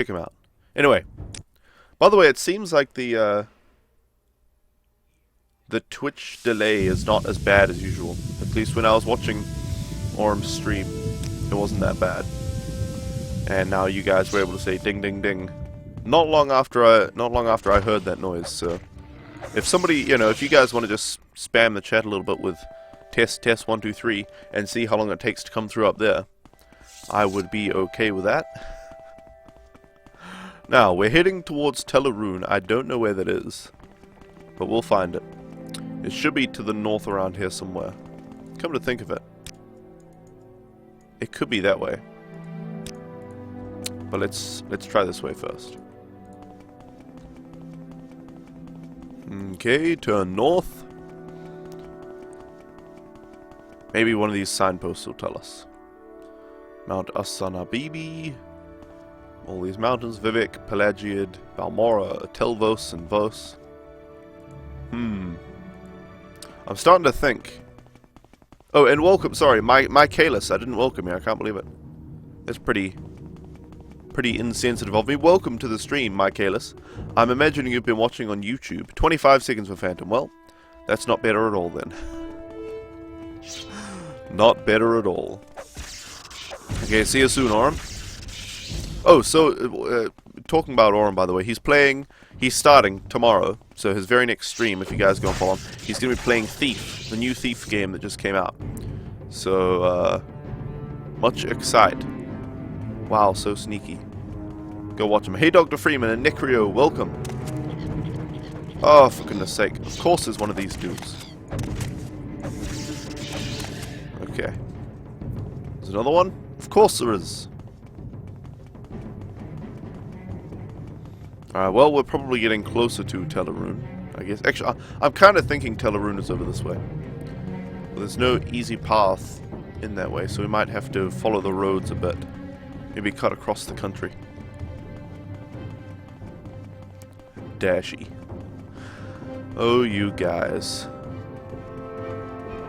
check him out. Anyway, by the way, it seems like the Twitch delay is not as bad as usual. At least when I was watching Orm's stream, it wasn't that bad. And now you guys were able to say ding ding ding. Not long after I heard that noise. So if somebody, you know, if you guys want to just spam the chat a little bit with test 1 2 3 and see how long it takes to come through up there, I would be okay with that. Now we're heading towards Teleroon. I don't know where that is, but we'll find it. It should be to the north around here somewhere. Come to think of it, it could be that way. But let's try this way first. Okay, turn north. Maybe one of these signposts will tell us. Mount Asanabibi. All these mountains. Vivek, Pelagiad, Balmora, Telvos, and Vos. I'm starting to think. Oh, and welcome. Sorry, my Kalis. I didn't welcome you. I can't believe it. That's pretty insensitive of me. Welcome to the stream, my Kalis. I'm imagining you've been watching on YouTube. 25 seconds for Phantom. Well, that's not better at all then. Not better at all. Okay, see you soon, Orm. Oh, so talking about Orm, by the way, he's starting tomorrow. So his very next stream, if you guys go and follow him, he's going to be playing Thief, the new Thief game that just came out. So much excite. Wow, so sneaky. Go watch him. Hey, Dr. Freeman and Necrio, welcome. Oh, for goodness sake. Of course there's one of these dudes. Okay. There's another one? Of course there is. Alright, well, we're probably getting closer to Teleroon, I guess. Actually, I'm kind of thinking Teleroon is over this way. But there's no easy path in that way, so we might have to follow the roads a bit. Maybe cut across the country. Dashy. Oh, you guys.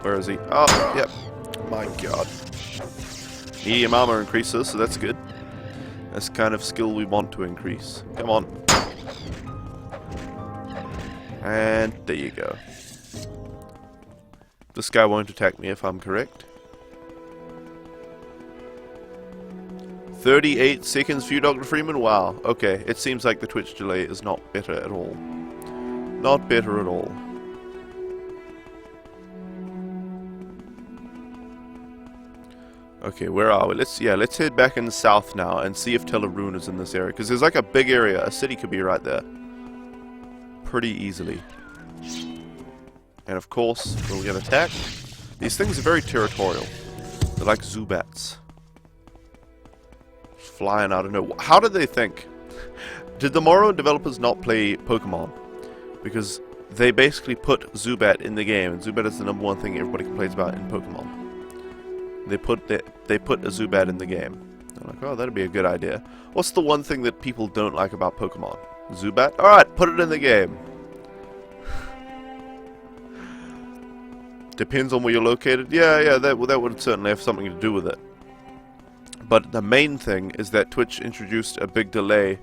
Where is he? Oh, yep. My god. Medium armor increases, so that's good. That's the kind of skill we want to increase. Come on. And there you go. This guy won't attack me if I'm correct. 38 seconds for you, Dr. Freeman? Wow. Okay, it seems like the Twitch delay is not better at all. Not better at all. Okay, where are we? Let's head back in the south now and see if Teleroon is in this area. Because there's like a big area. A city could be right there. Pretty easily. And of course, we'll get attacked. These things are very territorial. They're like Zubats. Flying out of nowhere. How did they think? Did the Morrowind developers not play Pokemon? Because they basically put Zubat in the game, and Zubat is the #1 thing everybody complains about in Pokemon. They put a Zubat in the game. They're like, oh, that'd be a good idea. What's the one thing that people don't like about Pokemon? Zubat? Alright, put it in the game. Depends on where you're located. Yeah, that would certainly have something to do with it. But the main thing is that Twitch introduced a big delay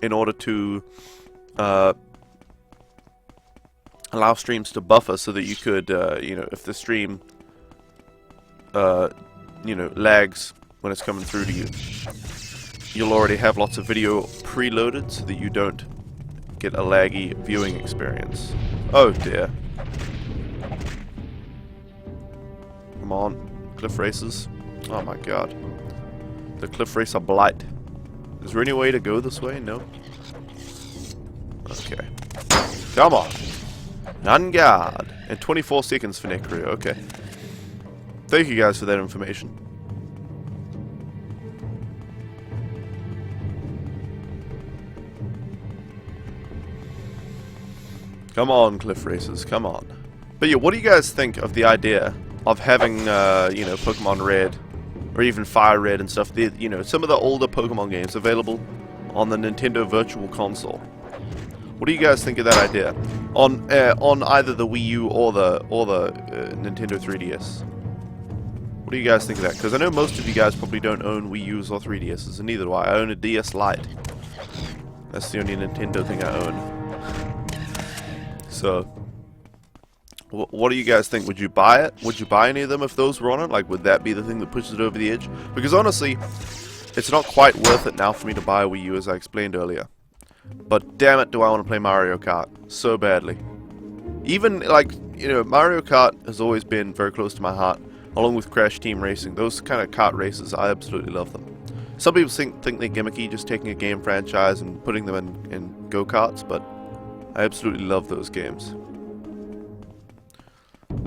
in order to allow streams to buffer so that you could, you know, if the stream, you know, lags when it's coming through to you, you'll already have lots of video preloaded so that you don't get a laggy viewing experience. Oh dear. Come on, cliff races. Oh my god. The cliff racer blight. Is there any way to go this way? No. Okay. Come on. On guard. And 24 seconds for Necrio. Okay. Thank you guys for that information. Come on, cliff racers. Come on. But yeah, what do you guys think of the idea of having, you know, Pokemon Red, or even Fire Red and stuff, you know, some of the older Pokemon games available on the Nintendo Virtual Console? What do you guys think of that idea? On either the Wii U or the Nintendo 3DS? What do you guys think of that? Because I know most of you guys probably don't own Wii U's or 3DS's, and neither do I. I own a DS Lite. That's the only Nintendo thing I own. So, what do you guys think? Would you buy it? Would you buy any of them if those were on it? Like, would that be the thing that pushes it over the edge? Because honestly, it's not quite worth it now for me to buy a Wii U, as I explained earlier. But damn it, do I want to play Mario Kart so badly. Even, like, you know, Mario Kart has always been very close to my heart, along with Crash Team Racing. Those kind of kart races, I absolutely love them. Some people think they're gimmicky, just taking a game franchise and putting them in go-karts, but I absolutely love those games.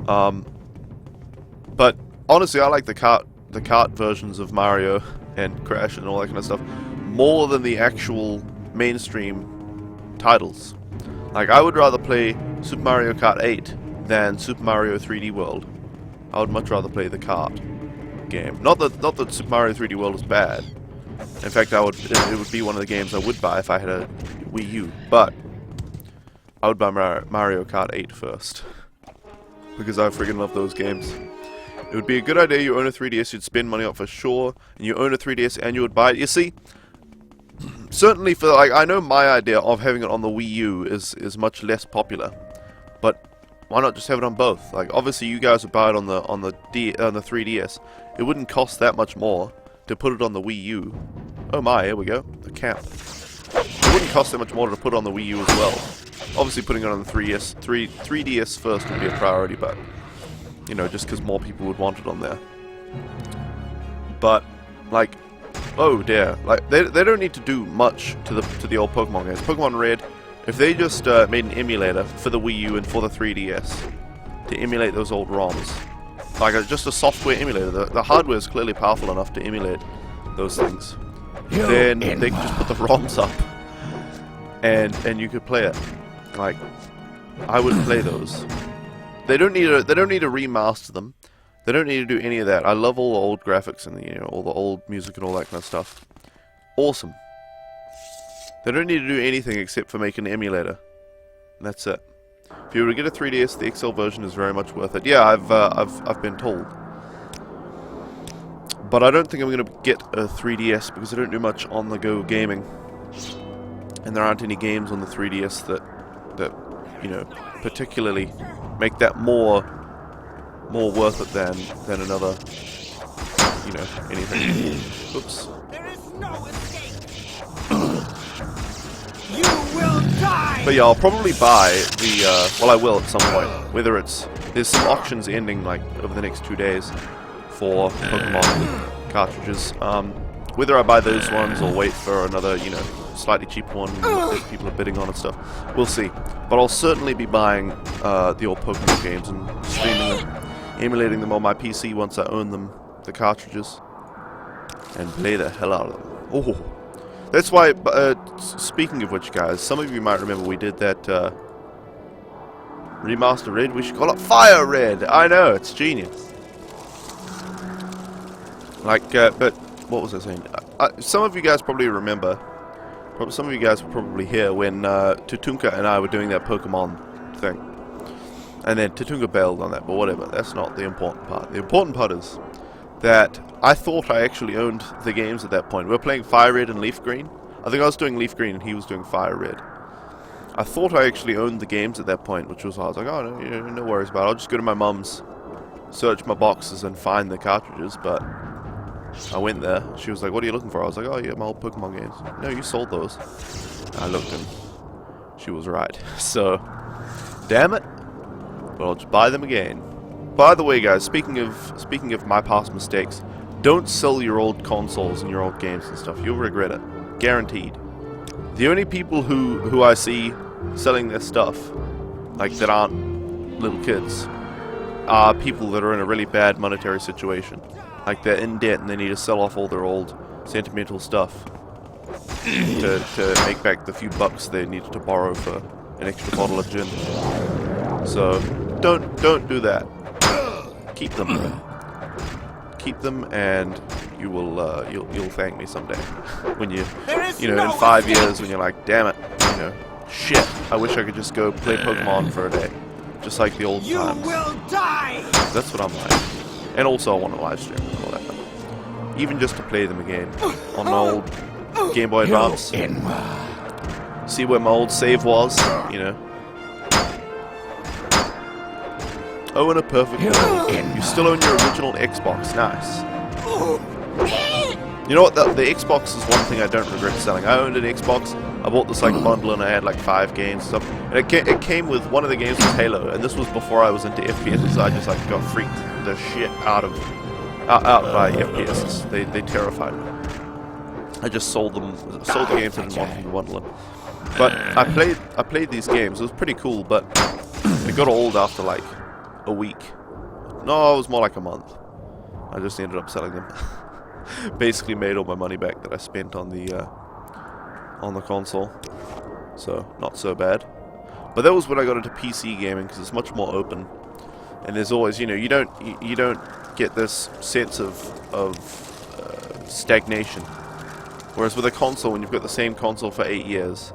But honestly, I like the kart versions of Mario and Crash and all that kind of stuff more than the actual mainstream titles. Like, I would rather play Super Mario Kart 8 than Super Mario 3D World. I would much rather play the kart game. Not that Super Mario 3D World is bad. In fact, it would be one of the games I would buy if I had a Wii U. But I would buy Mario Kart 8 first, because I friggin' love those games. It would be a good idea. You own a 3DS, you'd spend money on it for sure, and you own a 3DS and you would buy it. You see, certainly for, like, I know my idea of having it on the Wii U is much less popular, but why not just have it on both? Like, obviously you guys would buy it on the 3DS. It wouldn't cost that much more to put it on the Wii U. Oh my, here we go, the camp. It wouldn't cost that much more to put it on the Wii U as well. Obviously putting it on the 3DS first would be a priority, but, you know, just because more people would want it on there. But, like, oh dear, like, they don't need to do much to the old Pokemon games. Pokemon Red, if they just made an emulator for the Wii U and for the 3DS to emulate those old ROMs, like just a software emulator, the hardware is clearly powerful enough to emulate those things, then they could just put the ROMs up and you could play it. Like, I would play those. They don't need to remaster them. They don't need to do any of that. I love all the old graphics and all the old music and all that kind of stuff. Awesome. They don't need to do anything except for make an emulator. And that's it. If you were to get a 3DS, the XL version is very much worth it. Yeah, I've been told. But I don't think I'm going to get a 3DS because I don't do much on-the-go gaming. And there aren't any games on the 3DS that you know, particularly make that more worth it than another, you know, anything. Oops. There is no escape. You will die. But yeah, I'll probably buy the well, I will at some point. Whether there's some auctions ending like over the next 2 days for Pokemon cartridges. Whether I buy those ones or wait for another, you know, slightly cheaper one that people are bidding on and stuff, we'll see. But I'll certainly be buying the old Pokemon games and streaming them, emulating them on my PC once I own them, the cartridges, and play the hell out of them. Oh, that's why. Speaking of which, guys, some of you might remember we did that remaster Red. We should call it Fire Red. I know, it's genius. Like, but what was I saying? Some of you guys probably remember. Some of you guys were probably here when Tutunka and I were doing that Pokemon thing. And then Tutunka bailed on that, but whatever, that's not the important part. The important part is that I thought I actually owned the games at that point. We were playing Fire Red and Leaf Green. I think I was doing Leaf Green and he was doing Fire Red. I thought I actually owned the games at that point, which was why I was like, oh, no worries about it. I'll just go to my mum's, search my boxes and find the cartridges, but I went there. She was like, what are you looking for? I was like, oh yeah, my old Pokemon games. No, you sold those. I looked and she was right. So, damn it. But I'll just buy them again. By the way, guys, speaking of my past mistakes, don't sell your old consoles and your old games and stuff. You'll regret it. Guaranteed. The only people who I see selling their stuff, like that aren't little kids, are people that are in a really bad monetary situation. Like they're in debt and they need to sell off all their old sentimental stuff to make back the few bucks they needed to borrow for an extra bottle of gin. So don't do that. Keep them. Keep them, and you will you'll thank me someday when you know, in 5 years when you're like, damn it, you know, shit, I wish I could just go play Pokemon for a day, just like the old times. You will die. That's what I'm like. And also I want to live stream and all that. Even just to play them again on an old Game Boy Advance. See where my old save was, you know. Oh, in a perfect world. You still own your original Xbox. Nice. You know what? The Xbox is one thing I don't regret selling. I owned an Xbox. I bought this like bundle and I had like 5 games and stuff. And it came with one of the games was Halo, and this was before I was into FPS, so I just like got freaked the shit out by FPS. They terrified me. I just sold the games I didn't want from the bundle. But I played these games. It was pretty cool, but it got old after like a week. No, it was more like a month. I just ended up selling them. Basically made all my money back that I spent on the console. So, not so bad. But that was when I got into PC gaming, because it's much more open. And there's always, you know, you don't get this sense of stagnation. Whereas with a console, when you've got the same console for 8 years,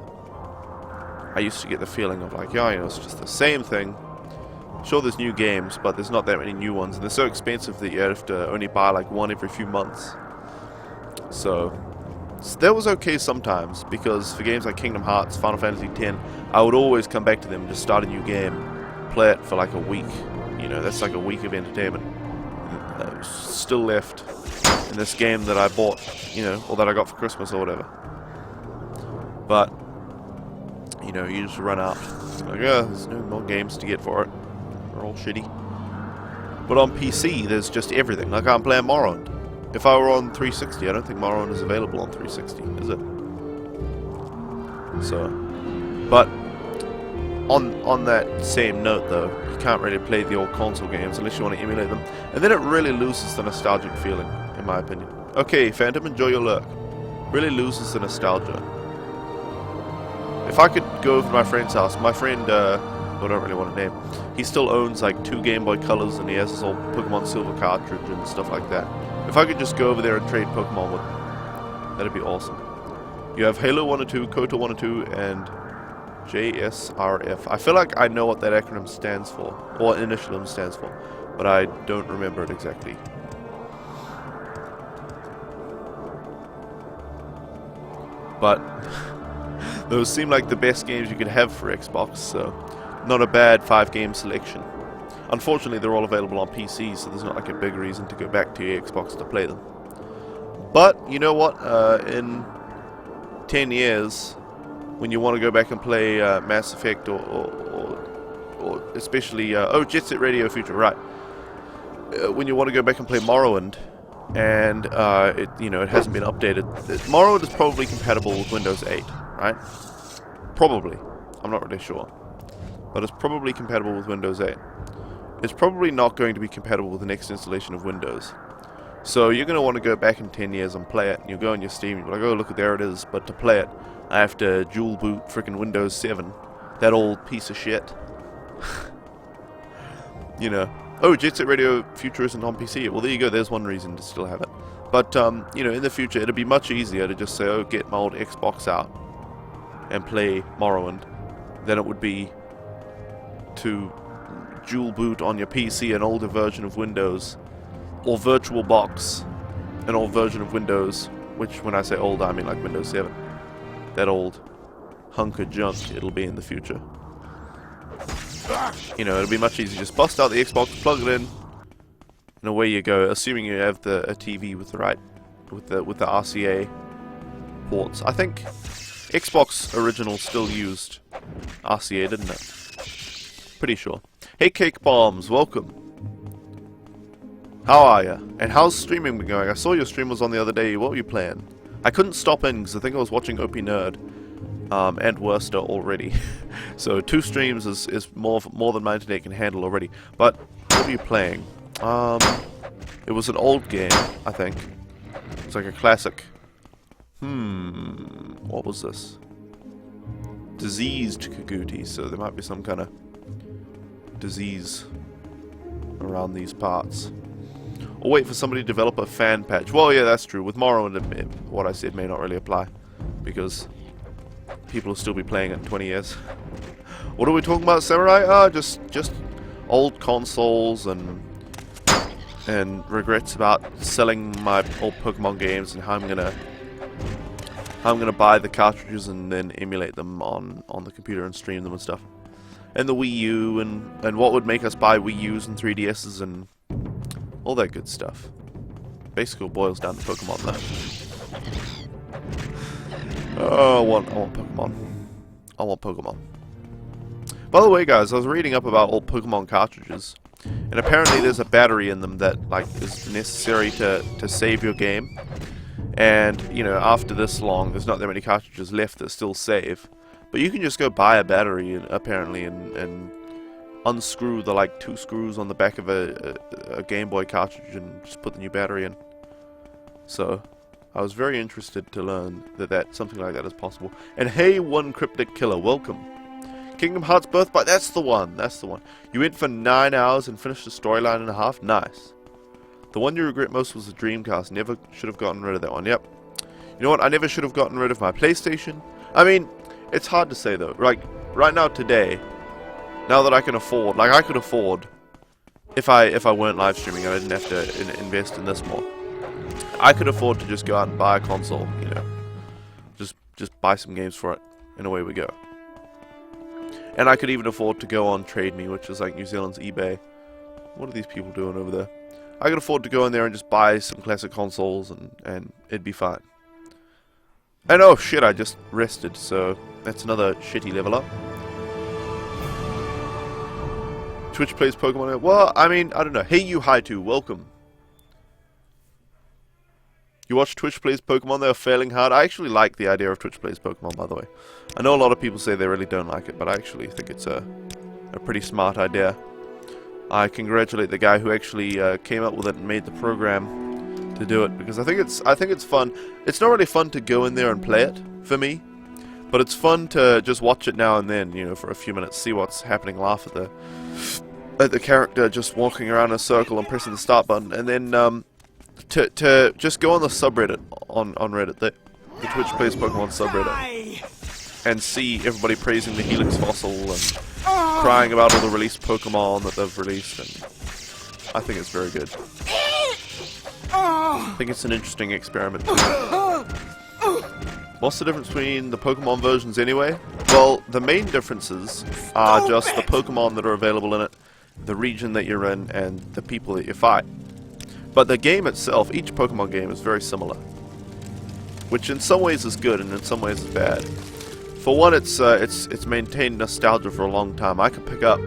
I used to get the feeling of like, yeah, you know, it's just the same thing. Sure, there's new games, but there's not that many new ones, and they're so expensive that you have to only buy like one every few months. So that was okay sometimes, because for games like Kingdom Hearts, Final Fantasy X, I would always come back to them and just start a new game, play it for like a week. You know, that's like a week of entertainment. Still left in this game that I bought, you know, or that I got for Christmas or whatever. But you know, you just run out. Like, yeah, there's no more games to get for it. They're all shitty. But on PC, there's just everything. Like, I'm playing Morrowind. If I were on 360, I don't think Morrowind is available on 360, is it? So, but on that same note, though, you can't really play the old console games unless you want to emulate them, and then it really loses the nostalgic feeling, in my opinion. Okay, Phantom, enjoy your lurk. Really loses the nostalgia. If I could go over to my friend's house, my friend, I don't really want to name, he still owns like 2 Game Boy Colors, and he has his old Pokemon Silver cartridge and stuff like that. If I could just go over there and trade Pokemon with him, that'd be awesome. You have Halo 102, KOTOR 102, and JSRF. I feel like I know what that acronym stands for, or what initialism stands for, but I don't remember it exactly. But those seem like the best games you could have for Xbox, so not a bad 5-game selection. Unfortunately, they're all available on PC, so there's not like a big reason to go back to your Xbox to play them. But, you know what, in 10 years, when you want to go back and play Mass Effect or especially, Jet Set Radio Future, right. When you want to go back and play Morrowind, and it hasn't been updated, Morrowind is probably compatible with Windows 8, right? Probably. I'm not really sure. But it's probably compatible with Windows 8. It's probably not going to be compatible with the next installation of Windows. So you're going to want to go back in 10 years and play it, and you'll go on your Steam, you're like, oh look, there it is, but to play it, I have to dual boot frickin' Windows 7. That old piece of shit. You know. Oh, Jet Set Radio Future isn't on PC. Well, there you go, there's one reason to still have it. But, you know, in the future, it'll be much easier to just say, oh, get my old Xbox out and play Morrowind than it would be to dual boot on your PC an older version of Windows, or VirtualBox an old version of Windows, which when I say old I mean like Windows 7. That old hunk of junk it'll be in the future. You know, it'll be much easier. Just bust out the Xbox, plug it in, and away you go. Assuming you have a TV with the right, with the RCA ports. I think Xbox original still used RCA, didn't it? Pretty sure. Hey Cake Bombs, welcome. How are ya? And how's streaming been going? I saw your stream was on the other day. What were you playing? I couldn't stop in because I think I was watching OP Nerd and Worcester already. So 2 streams is more than my internet can handle already. But what were you playing? It was an old game, I think. It's like a classic. What was this? Diseased Kaguti, so there might be some kind of disease around these parts. Or wait for somebody to develop a fan patch. Well, yeah, that's true. With Morrowind, what I said may not really apply, because people will still be playing it in 20 years. What are we talking about, Samurai? Just old consoles and regrets about selling my old Pokemon games and how I'm I'm gonna buy the cartridges and then emulate them on the computer and stream them and stuff. And the Wii U and what would make us buy Wii U's and 3DS's and all that good stuff. Basically it boils down to Pokemon though. Oh, I want Pokemon. I want Pokemon. By the way, guys, I was reading up about all Pokemon cartridges, and apparently there's a battery in them that like is necessary to save your game. And you know, after this long, there's not that many cartridges left that still save. But you can just go buy a battery apparently and unscrew the like 2 screws on the back of a Game Boy cartridge and just put the new battery in. So I was very interested to learn that something like that is possible. And hey, one cryptic killer, welcome. Kingdom Hearts Birth by that's the one. That's the one. You went for 9 hours and finished the storyline in a half. Nice. The one you regret most was the Dreamcast. Never should have gotten rid of that one. Yep. You know what? I never should have gotten rid of my PlayStation. I mean, it's hard to say though. Like right now, today, now that I can afford, like I could afford, if I weren't live streaming and I didn't have to invest in this more, I could afford to just go out and buy a console. You know, just buy some games for it, and away we go. And I could even afford to go on Trade Me, which is like New Zealand's eBay. What are these people doing over there? I could afford to go in there and just buy some classic consoles and it'd be fine. And oh shit, I just rested, so that's another shitty level up. Twitch plays Pokemon. Well, I mean, I don't know. Hey you Haitu, welcome. You watch Twitch plays Pokemon, they're failing hard. I actually like the idea of Twitch plays Pokemon, by the way. I know a lot of people say they really don't like it, but I actually think it's a pretty smart idea. I congratulate the guy who actually came up with it and made the program to do it, because I think it's fun. It's not really fun to go in there and play it for me, but it's fun to just watch it now and then, you know, for a few minutes, see what's happening, laugh at the character just walking around in a circle and pressing the start button, and then to just go on the subreddit on Reddit, the Twitch plays Pokemon subreddit, and see everybody praising the Helix fossil and crying about all the released Pokemon that they've released, and I think it's very good. I think it's an interesting experiment. What's the difference between the Pokemon versions anyway? Well, the main differences are just the Pokemon that are available in it, the region that you're in, and the people that you fight. But the game itself, each Pokemon game is very similar, which in some ways is good and in some ways is bad. For one, it's maintained nostalgia for a long time. I could pick up,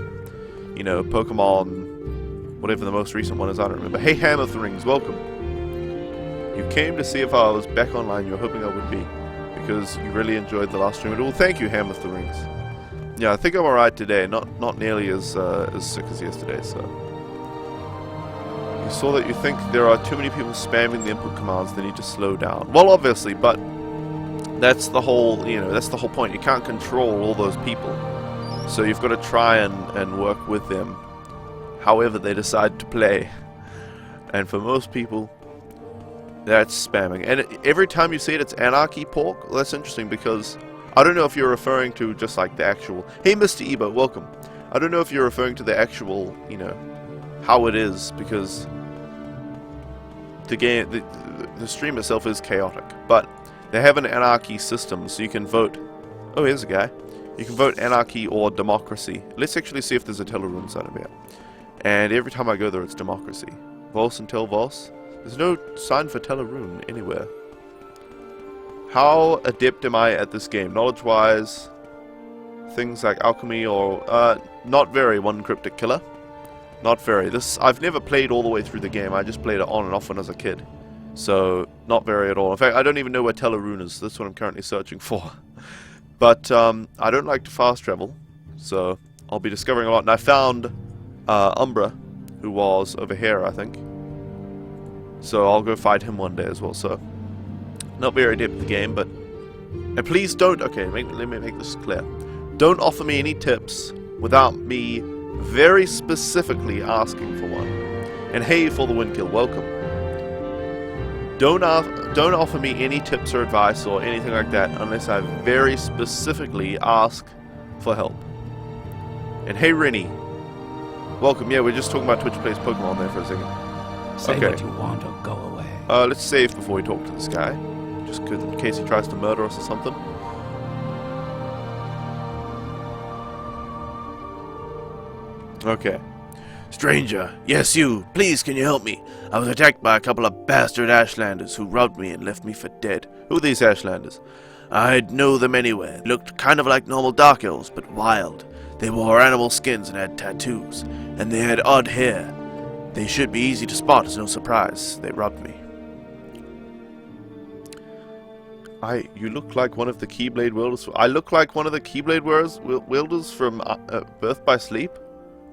you know, Pokemon, whatever the most recent one is, I don't remember. Hey Hammer of the Rings, welcome. You came to see if I was back online. You were hoping I would be, because you really enjoyed the last stream. Well, thank you, Hammer of the Rings. Yeah, I think I'm alright today. Not nearly as sick as yesterday. So you saw that you think there are too many people spamming the input commands. They need to slow down. Well, obviously, but that's the whole, you know, that's the whole point. You can't control all those people, so you've got to try and work with them, however they decide to play. And for most people, that's spamming. And every time you see it, it's Anarchy Pork. Well, that's interesting, because I don't know if you're referring to just like the actual. Hey, Mr. Ebo, welcome. I don't know if you're referring to the actual, you know, how it is, because the game, the stream itself is chaotic, but they have an anarchy system, so you can vote. Oh, here's a guy. You can vote anarchy or democracy. Let's actually see if there's a Tellarune sign over here. And every time I go there, it's democracy. Vos and Tel Vos. There's no sign for Tellarune anywhere. How adept am I at this game? Knowledge-wise, things like alchemy or not very. One cryptic killer. Not very. I've never played all the way through the game. I just played it on and off when I was a kid. So, not very at all. In fact, I don't even know where Tellarune is. That's what I'm currently searching for. But, I don't like to fast travel, so I'll be discovering a lot. And I found Umbra, who was over here, I think. So I'll go fight him one day as well. So, not very adept at the game, but... And please don't... Okay, let me make this clear. Don't offer me any tips without me very specifically asking for one. And hey, for the win kill, welcome. Don't offer me any tips or advice or anything like that unless I very specifically ask for help. And hey, Rennie, welcome. Yeah, we're just talking about Twitch plays Pokemon there for a second. Say what you want or go away. Let's save before we talk to this guy. just in case he tries to murder us or something. Okay. Stranger, yes you, please can you help me? I was attacked by a couple of bastard Ashlanders who robbed me and left me for dead. Who are these Ashlanders? I'd know them anywhere. Looked kind of like normal dark elves, but wild. They wore animal skins and had tattoos, and they had odd hair. They should be easy to spot, it's no surprise. They robbed me. You look like one of the Keyblade wielders. I look like one of the Keyblade wielders from Birth by Sleep?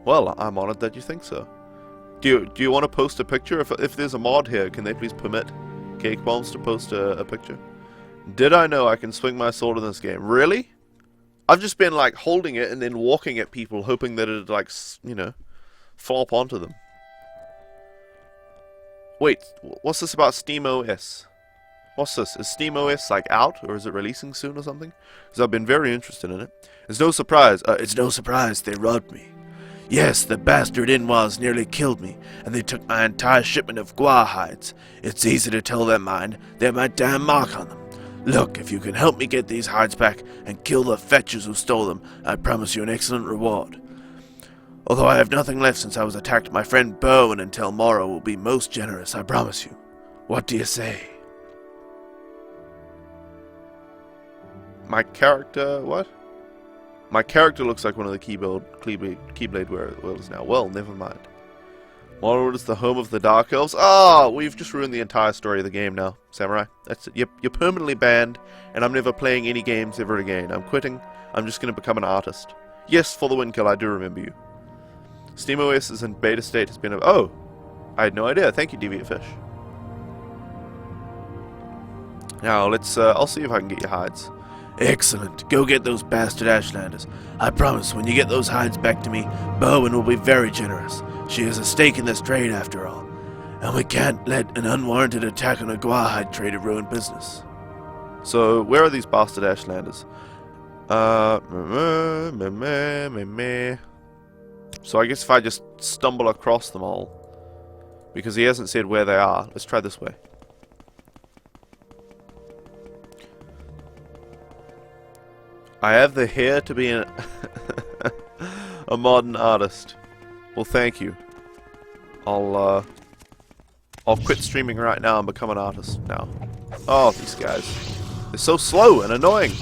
Well, I'm honored that you think so. Do you want to post a picture? If there's a mod here, can they please permit Cake Bombs to post a picture? Did I know I can swing my sword in this game? Really? I've just been like holding it and then walking at people, hoping that it'd like, you know, flop onto them. Wait, what's this about SteamOS? What's this? Is SteamOS like out, or is it releasing soon or something? Because I've been very interested in it. It's no surprise. It's no surprise they robbed me. Yes, the bastard Inwas nearly killed me, and they took my entire shipment of gua hides. It's easy to tell they're mine. They have my damn mark on them. Look, if you can help me get these hides back and kill the fetchers who stole them, I promise you an excellent reward. Although I have nothing left since I was attacked, my friend Bowen until Morrow will be most generous, I promise you. What do you say? My character, what? My character looks like one of the Keyblade wielders now. Well, never mind. Morrowind is the home of the Dark Elves. Ah, we've just ruined the entire story of the game now, Samurai. That's it. You're permanently banned, and I'm never playing any games ever again. I'm quitting. I'm just going to become an artist. Yes, for the win kill, I do remember you. SteamOS is in beta state. Has been oh, I had no idea. Thank you, Deviantfish. Now let's. I'll see if I can get your hides. Excellent. Go get those bastard Ashlanders. I promise when you get those hides back to me, Bowen will be very generous. She has a stake in this trade after all. And we can't let an unwarranted attack on a gua hide trader ruin business. So, where are these bastard Ashlanders? So I guess if I just stumble across them all, because he hasn't said where they are. Let's try this way. I have the hair to be a modern artist. Well, thank you. I'll quit streaming right now and become an artist now. Oh, these guys. They're so slow and annoying.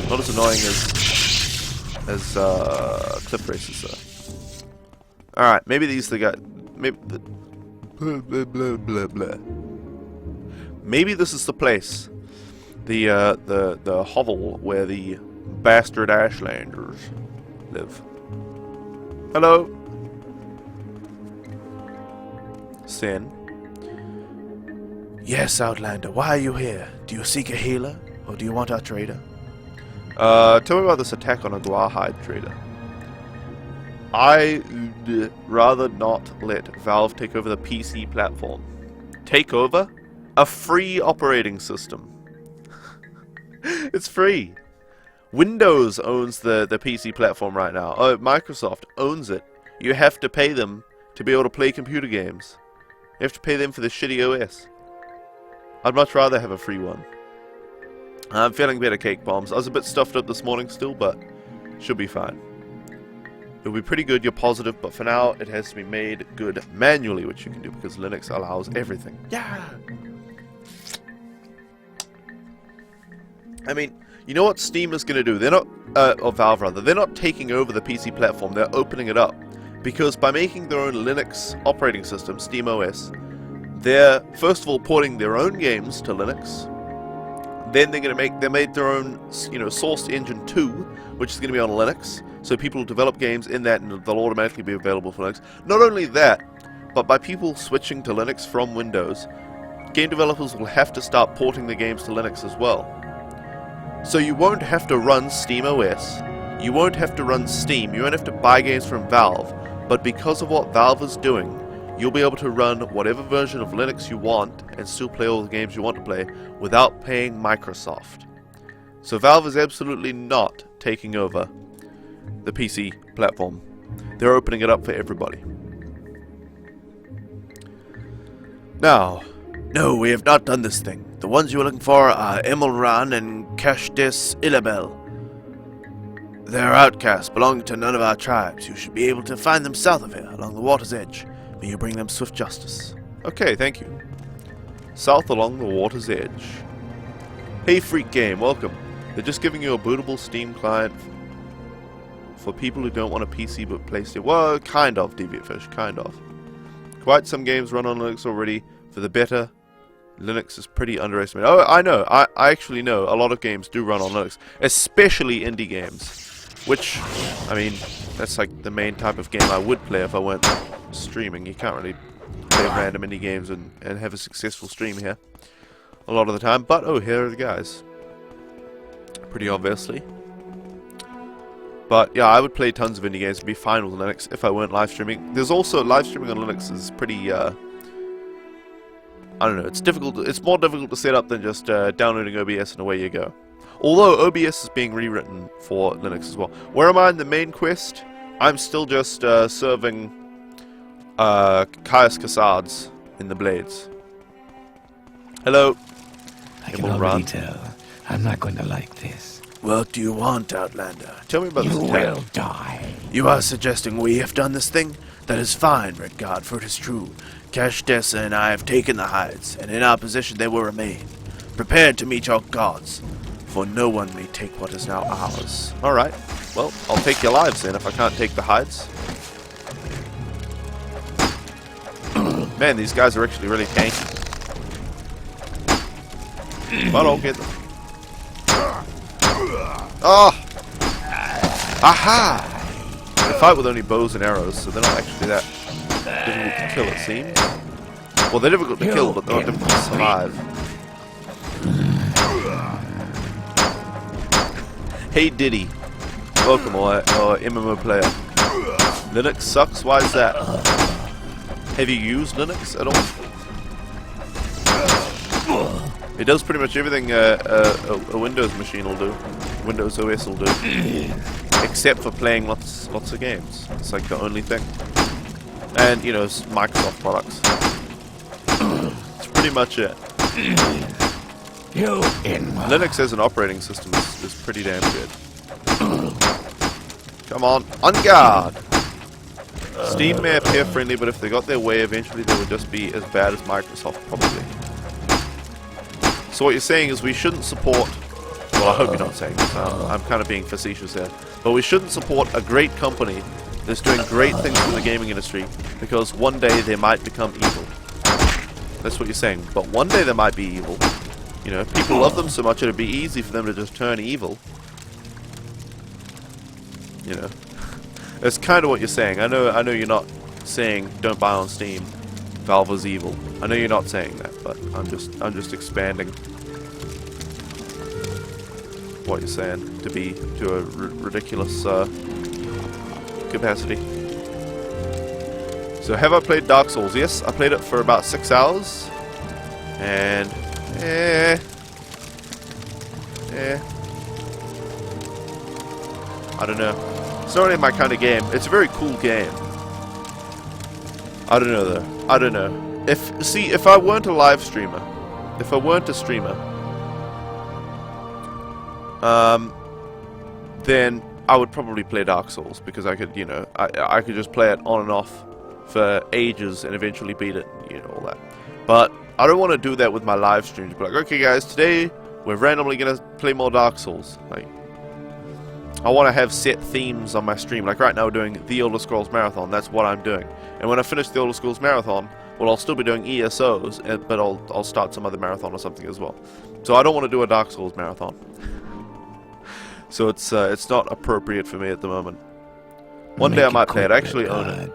Not as annoying as cliff races though. Alright, maybe these are the guys. Maybe blah, blah, blah, blah. Maybe this is the place. The hovel where the bastard Ashlanders live. Hello. Sin. Yes, Outlander, why are you here? Do you seek a healer, or do you want our trader? Tell me about this attack on a Guahide trader. I'd rather not let Valve take over the PC platform. Take over? A free operating system. It's free. Windows owns the PC platform right now. Oh, Microsoft owns it. You have to pay them to be able to play computer games. You have to pay them for the shitty OS. I'd much rather have a free one. I'm feeling better, Cake Bombs. I was a bit stuffed up this morning still, but should be fine. It'll be pretty good, you're positive, but for now it has to be made good manually, which you can do because Linux allows everything. Yeah! I mean, you know what Steam is going to do? They're not, or Valve rather, they're not taking over the PC platform, they're opening it up. Because by making their own Linux operating system, SteamOS, they're first of all porting their own games to Linux. Then they're going to they made their own, Source Engine 2, which is going to be on Linux. So people will develop games in that and they'll automatically be available for Linux. Not only that, but by people switching to Linux from Windows, game developers will have to start porting the games to Linux as well. So you won't have to run SteamOS, you won't have to run Steam, you won't have to buy games from Valve, but because of what Valve is doing, you'll be able to run whatever version of Linux you want and still play all the games you want to play without paying Microsoft. So Valve is absolutely not taking over the PC platform. They're opening it up for everybody. Now, No, we have not done this thing. The ones you are looking for are Emelran and Kashtis Ilabel. They are outcasts, belonging to none of our tribes. You should be able to find them south of here, along the water's edge. May you bring them swift justice. Okay, thank you. South along the water's edge. Hey Freak Game, welcome. They're just giving you a bootable Steam client for people who don't want a PC but PlayStation. Well, kind of, Deviantfish, kind of. Quite some games run on Linux already. For the better, Linux is pretty underestimated. Oh, I know. I actually know a lot of games do run on Linux, especially indie games. Which, I mean, that's like the main type of game I would play if I weren't streaming. You can't really play random indie games and have a successful stream here a lot of the time. But, oh, here are the guys. Pretty obviously. But, yeah, I would play tons of indie games and be fine with Linux if I weren't live streaming. There's also, live streaming on Linux is pretty, I don't know, it's difficult. It's more difficult to set up than just downloading OBS and away you go. Although OBS is being rewritten for Linux as well. Where am I in the main quest? I'm still just serving Caius Cassards in the Blades. Hello. I can already tell. I'm not going to like this. What do you want, Outlander? Tell me about You this attack. will die. You are suggesting we have done this thing? That is fine, Redguard, for it is true. Kashdessa and I have taken the hides, and in our possession they will remain. Prepared to meet your gods, for no one may take what is now ours. Alright. Well, I'll take your lives then if I can't take the hides. Man, these guys are actually really tanky. But I'll get them. Oh! Aha! They fight with only bows and arrows, so they're not actually that difficult to kill, it seems. Well, they're difficult to kill, but they're not difficult to survive. Hey Diddy. Welcome, or MMO player. Linux sucks? Why is that? Have you used Linux at all? It does pretty much everything a Windows machine will do. Windows OS will do. Except for playing lots of games. It's like the only thing. And, you know, Microsoft products. That's pretty much it. Linux as an operating system is pretty damn good. Come on, on guard! Steam may appear friendly, but if they got their way, eventually they would just be as bad as Microsoft, probably. So what you're saying is we shouldn't support... Well, I hope you're not saying this. I'm kind of being facetious here. But we shouldn't support a great company that's doing great things for the gaming industry, because one day they might become evil. That's what you're saying. But one day they might be evil. You know, if people love them so much, it'd be easy for them to just turn evil. You know, that's kind of what you're saying. I know you're not saying don't buy on Steam. Valve is evil. I know you're not saying that, but I'm just expanding what you're saying to a ridiculous capacity. So have I played Dark Souls? Yes, I played it for about 6 hours, and I don't know. It's not really my kind of game. It's a very cool game. I don't know though. I don't know. If I weren't a live streamer, if I weren't a streamer, then I would probably play Dark Souls, because I could, you know, I could just play it on and off for ages and eventually beat it, you know, all that. But I don't want to do that with my live streams. Be like, okay guys, today we're randomly gonna play more Dark Souls. Like, I want to have set themes on my stream. Like right now we're doing the Elder Scrolls Marathon. That's what I'm doing. And when I finish the Elder Scrolls Marathon, well, I'll still be doing ESOs, but I'll start some other marathon or something as well. So I don't want to do a Dark Souls marathon. So it's not appropriate for me at the moment. One day I might play it. I actually own it.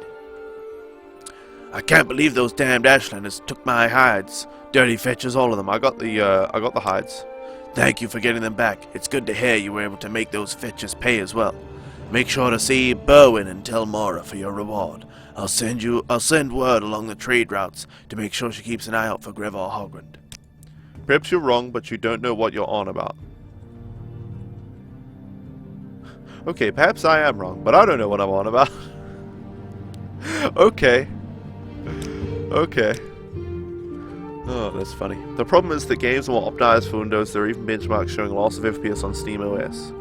I can't believe those damned Ashlanders took my hides. Dirty fetchers, all of them. I got the hides. Thank you for getting them back. It's good to hear you were able to make those fetchers pay as well. Make sure to see Berwin and tell Mora for your reward. I'll send word along the trade routes to make sure she keeps an eye out for Grevor Hogrand. Perhaps you're wrong, but you don't know what you're on about. Okay, perhaps I am wrong, but I don't know what I'm on about. Okay. Okay. Oh, that's funny. The problem is that games are more optimized for Windows. There are even benchmarks showing loss of FPS on Steam OS.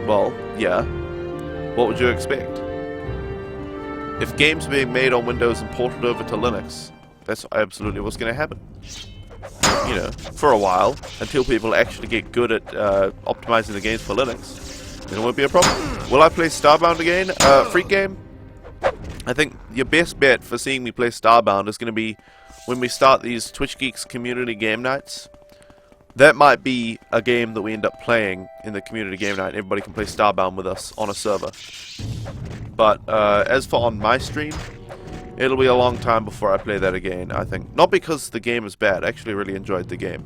Well, yeah. What would you expect? If games are being made on Windows and ported over to Linux, that's absolutely what's going to happen. You know, for a while, until people actually get good at optimizing the games for Linux, then it won't be a problem. Will I play Starbound again? Free game? I think your best bet for seeing me play Starbound is going to be when we start these Twitch Geeks community game nights. That might be a game that we end up playing in the community game night. Everybody can play Starbound with us on a server. But as for on my stream, it'll be a long time before I play that again, I think. Not because the game is bad. I actually really enjoyed the game.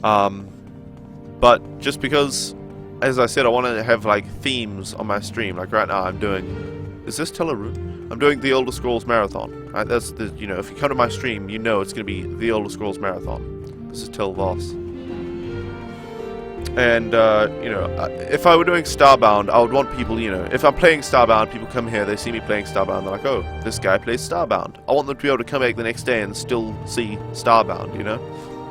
But just because, as I said, I want to have like themes on my stream. Like right now I'm doing... Is this Teleroo? I'm doing the Elder Scrolls Marathon. That's the, you know, if you come to my stream, you know it's going to be the Elder Scrolls Marathon. This is Tel Voss. And, you know, if I were doing Starbound, I would want people, you know, if I'm playing Starbound, people come here, they see me playing Starbound, they're like, oh, this guy plays Starbound. I want them to be able to come back the next day and still see Starbound, you know?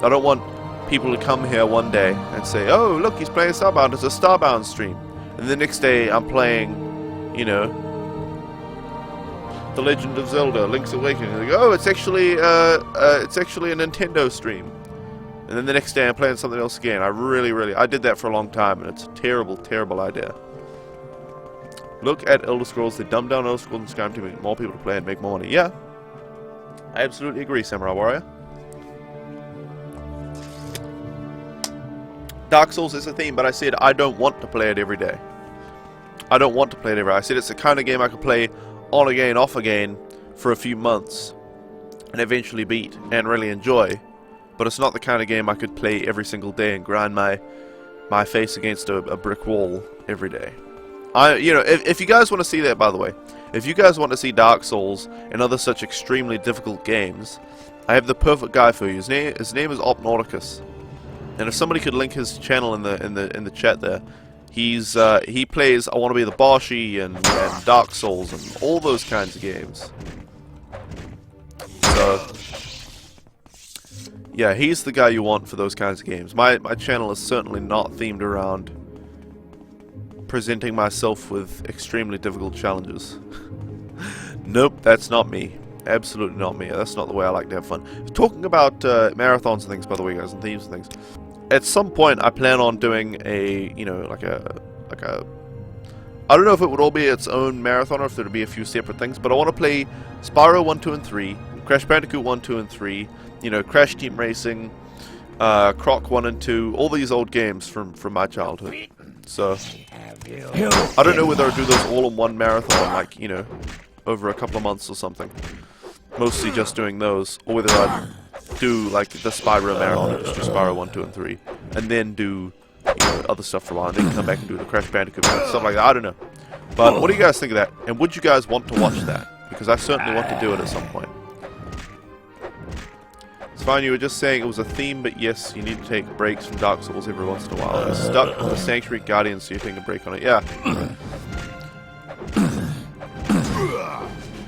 I don't want people to come here one day and say, oh, look, he's playing Starbound, it's a Starbound stream. And the next day I'm playing, you know, The Legend of Zelda, Link's Awakening. They go, oh, it's actually a Nintendo stream. And then the next day I'm playing something else again. I did that for a long time, and it's a terrible, terrible idea. Look at Elder Scrolls. They dumbed down Elder Scrolls and Skyrim to make more people to play and make more money. Yeah, I absolutely agree, Samurai Warrior. Dark Souls is a theme, but I said I don't want to play it every day. I don't want to play it every day. I said it's the kind of game I could play on again, off again for a few months and eventually beat and really enjoy. But it's not the kind of game I could play every single day and grind my face against a brick wall every day. You know, if you guys want to see that, by the way, if you guys want to see Dark Souls and other such extremely difficult games, I have the perfect guy for you. His name is Opnauticus, and if somebody could link his channel in the chat there, he plays I Want to Be the Boshi and Dark Souls and all those kinds of games. So yeah, he's the guy you want for those kinds of games. My channel is certainly not themed around presenting myself with extremely difficult challenges. Nope, that's not me. Absolutely not me. That's not the way I like to have fun. Talking about marathons and things, by the way, guys, and themes and things. At some point, I plan on doing a, you know, like a. I don't know if it would all be its own marathon or if there'd be a few separate things, but I want to play Spyro 1, 2, and 3, Crash Bandicoot 1, 2, and 3. You know, Crash Team Racing, Croc 1 and 2, all these old games from my childhood. So, I don't know whether I'll do those all in one marathon, like, you know, over a couple of months or something. Mostly just doing those, or whether I'd do, like, the Spyro marathon, just do Spyro 1, 2, and 3, and then do, you know, other stuff for a while, and then come back and do the Crash Bandicoot marathon, stuff like that. I don't know. But what do you guys think of that? And would you guys want to watch that? Because I certainly want to do it at some point. It's fine, you were just saying it was a theme, but yes, you need to take breaks from Dark Souls every once in a while. You're stuck with the Sanctuary Guardian, so you're taking a break on it. Yeah.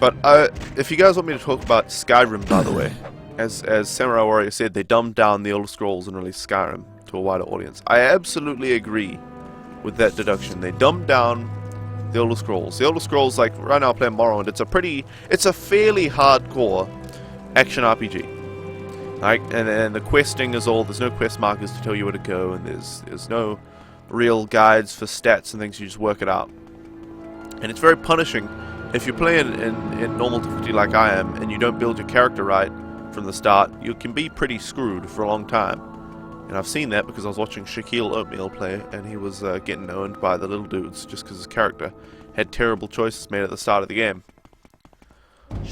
But if you guys want me to talk about Skyrim, by the way, as Samurai Warrior said, they dumbed down the Elder Scrolls and released Skyrim to a wider audience. I absolutely agree with that deduction. They dumbed down the Elder Scrolls. The Elder Scrolls, like right now, I'm playing Morrowind. It's a fairly hardcore action RPG. Like, and the questing is all, there's no quest markers to tell you where to go, and there's no real guides for stats and things, you just work it out. And it's very punishing if you're playing in normal difficulty like I am, and you don't build your character right from the start, you can be pretty screwed for a long time. And I've seen that because I was watching Shaquille Oatmeal play, and he was getting owned by the little dudes just because his character had terrible choices made at the start of the game.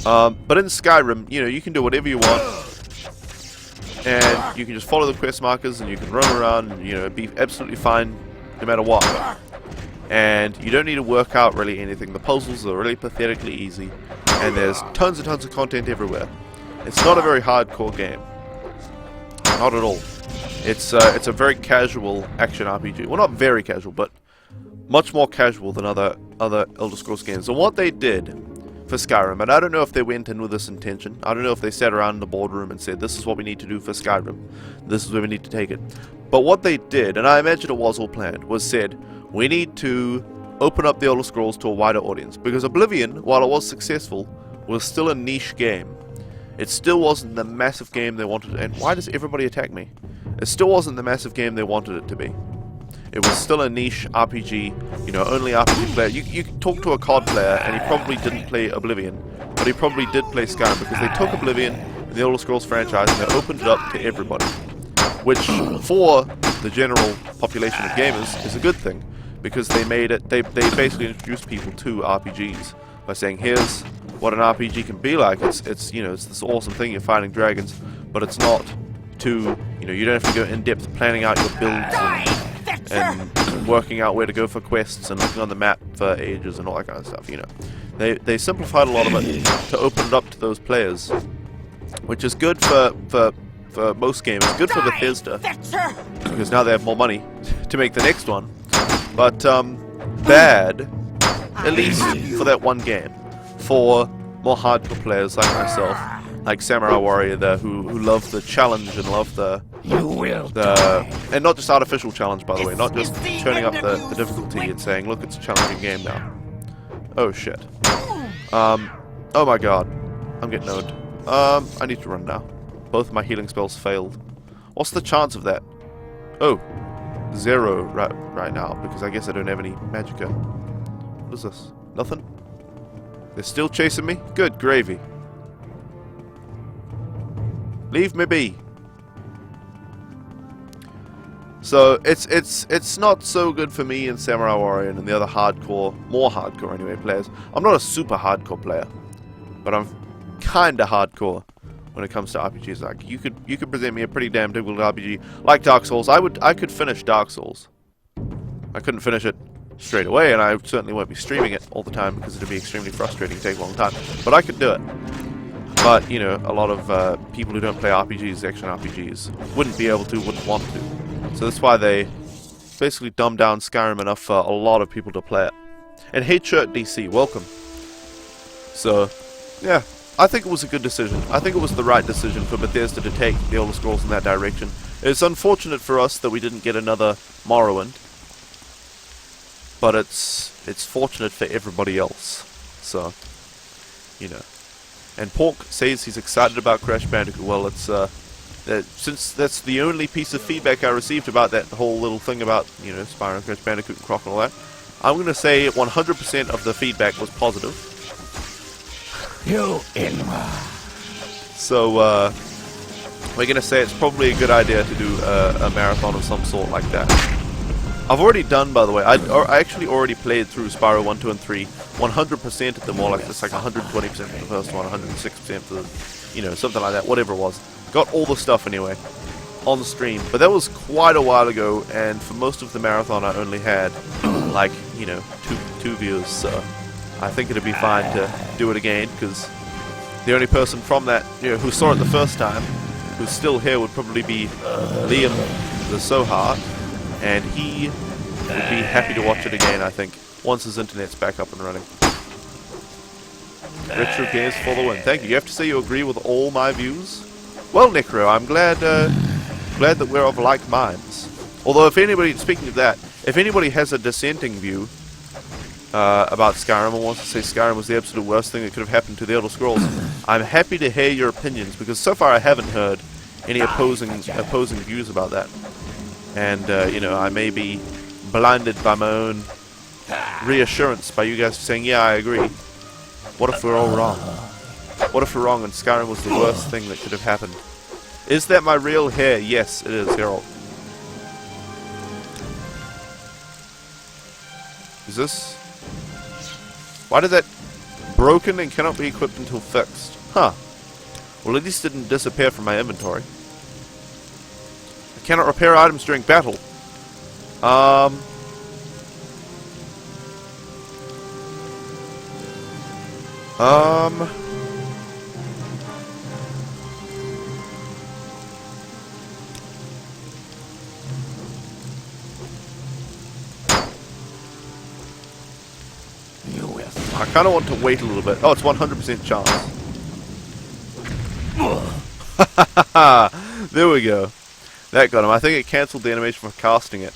But in Skyrim, you know, you can do whatever you want. And you can just follow the quest markers, and you can roam around, and, you know, be absolutely fine no matter what. And you don't need to work out really anything. The puzzles are really pathetically easy, and there's tons and tons of content everywhere. It's not a very hardcore game. Not at all. It's a very casual action RPG. Well, not very casual, but much more casual than other Elder Scrolls games. And what they did for Skyrim, and I don't know if they went in with this intention. I don't know if they sat around in the boardroom and said, this is what we need to do for Skyrim. This is where we need to take it. But what they did, and I imagine it was all planned, was said, we need to open up the Elder Scrolls to a wider audience. Because Oblivion, while it was successful, was still a niche game. It still wasn't the massive game they wanted. And why does everybody attack me? It still wasn't the massive game they wanted it to be. It was still a niche RPG, you know, only RPG player. You talk to a COD player, and he probably didn't play Oblivion, but he probably did play Skyrim, because they took Oblivion and the Elder Scrolls franchise and they opened it up to everybody. Which, for the general population of gamers, is a good thing, because they made it, they basically introduced people to RPGs by saying, here's what an RPG can be like. It's you know, it's this awesome thing, you're fighting dragons, but it's not too, you know, you don't have to go in depth planning out your builds and working out where to go for quests and looking on the map for ages and all that kind of stuff, you know. They simplified a lot of it to open it up to those players, which is good for most games. Good for Bethesda, because now they have more money to make the next one. But bad, at least for that one game, for more hardcore players like myself, like Samurai Warrior there, who love the challenge and love the and not just artificial challenge, by the way, not just turning up the difficulty and saying, look, it's a challenging game now. Oh shit. Oh my god, I'm getting owned. I need to run now. Both of my healing spells failed. What's the chance of that? Oh, 0 right now, because I guess I don't have any magicka. What is this? Nothing? They're still chasing me? Good gravy. Leave me be. So it's not so good for me and Samurai Warrior and the other hardcore, more hardcore anyway, players. I'm not a super hardcore player, but I'm kinda hardcore when it comes to RPGs. Like you could present me a pretty damn difficult RPG like Dark Souls. I could finish Dark Souls. I couldn't finish it straight away, and I certainly won't be streaming it all the time because it'd be extremely frustrating, take a long time. But I could do it. But you know, a lot of people who don't play RPGs, action RPGs, wouldn't be able to, wouldn't want to. So that's why they basically dumbed down Skyrim enough for a lot of people to play it. And Hate Shirt DC, welcome. So, yeah, I think it was a good decision. I think it was the right decision for Bethesda to take the Elder Scrolls in that direction. It's unfortunate for us that we didn't get another Morrowind, but it's fortunate for everybody else. So, you know. And Pork says he's excited about Crash Bandicoot. Well, it's since that's the only piece of feedback I received about that whole little thing about, you know, Spyro, Crash Bandicoot, and Croc and all that, I'm going to say 100% of the feedback was positive. You inwa. So, we're going to say it's probably a good idea to do a marathon of some sort like that. I've already done, by the way, I actually already played through Spyro 1, 2, and 3, 100% at them all, like it's like 120% for the first one, 106% for the, you know, something like that, whatever it was. Got all the stuff anyway, on the stream, but that was quite a while ago, and for most of the marathon I only had, like, you know, two views, so I think it'd be fine to do it again, because the only person from that, you know, who saw it the first time, who's still here, would probably be Liam the Sohart, and he would be happy to watch it again, I think, once his internet's back up and running. Retro Games for the win. Thank you. You have to say you agree with all my views? Well, Necro, I'm glad that we're of like minds. Although, if anybody, speaking of that, if anybody has a dissenting view about Skyrim and wants to say Skyrim was the absolute worst thing that could have happened to the Elder Scrolls, I'm happy to hear your opinions, because so far I haven't heard any opposing views about that. And, you know, I may be blinded by my own reassurance by you guys saying, yeah, I agree. What if we're all wrong? What if we're wrong and Skyrim was the worst thing that could have happened? Is that my real hair? Yes, it is, Harold. Is this? Why did that broken and cannot be equipped until fixed? Huh. Well, at least it didn't disappear from my inventory. I cannot repair items during battle. You will I kind of want to wait a little bit. Oh, it's 100% chance. There we go. That got him. I think it cancelled the animation for casting it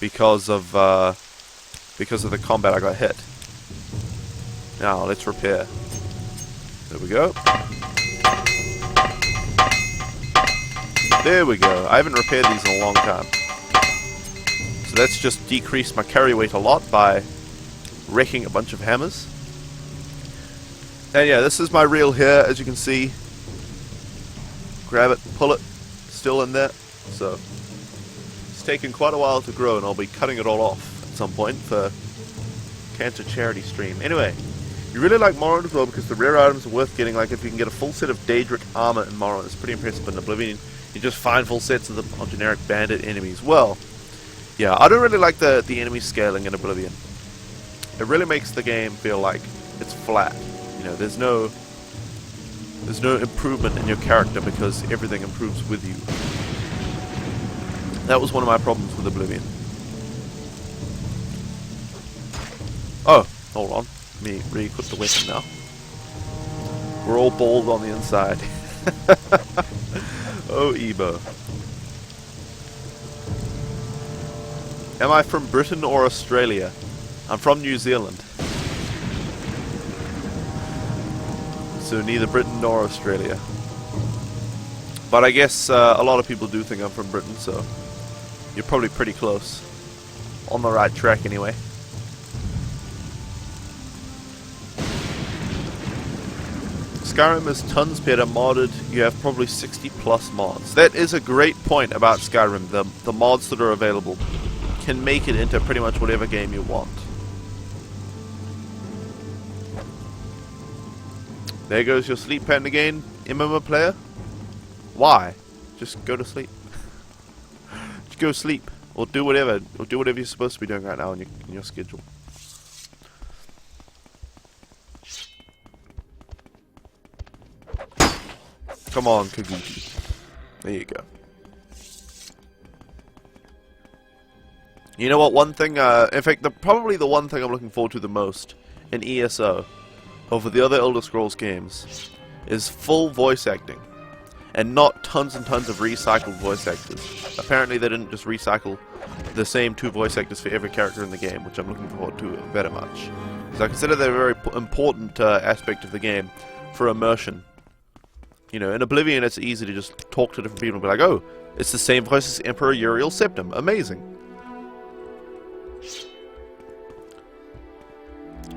because of the combat I got hit. Now let's repair. There we go. There we go. I haven't repaired these in a long time. So that's just decreased my carry weight a lot by wrecking a bunch of hammers. And yeah, this is my reel here, as you can see. Grab it, pull it, still in there. So it's taken quite a while to grow, and I'll be cutting it all off at some point for cancer charity stream. Anyway, you really like Morrowind as well because the rare items are worth getting. Like if you can get a full set of Daedric armor in Morrowind, it's pretty impressive. But in Oblivion, you just find full sets of the generic bandit enemies. Well, yeah, I don't really like the enemy scaling in Oblivion. It really makes the game feel like it's flat. You know, there's no improvement in your character because everything improves with you. That was one of my problems with Oblivion. Oh, hold on. Let me re-equip the weapon now. We're all bald on the inside. Oh, Ebo. Am I from Britain or Australia? I'm from New Zealand. So neither Britain nor Australia. But I guess a lot of people do think I'm from Britain, so you're probably pretty close. On the right track anyway. Skyrim is tons better modded. You have probably 60 plus mods. That is a great point about Skyrim. The mods that are available can make it into pretty much whatever game you want. There goes your sleep pattern again, MMO player. Why? Just go to sleep. Just go sleep, or do whatever you're supposed to be doing right now in your schedule. Come on, Kaguchi. There you go. You know what? One thing, in fact, probably the one thing I'm looking forward to the most in ESO over the other Elder Scrolls games is full voice acting, and not tons and tons of recycled voice actors. Apparently, they didn't just recycle the same 2 voice actors for every character in the game, which I'm looking forward to very much, because I consider that a very important aspect of the game for immersion. You know, in Oblivion, it's easy to just talk to different people and be like, oh, it's the same voice as Emperor Uriel Septim. Amazing.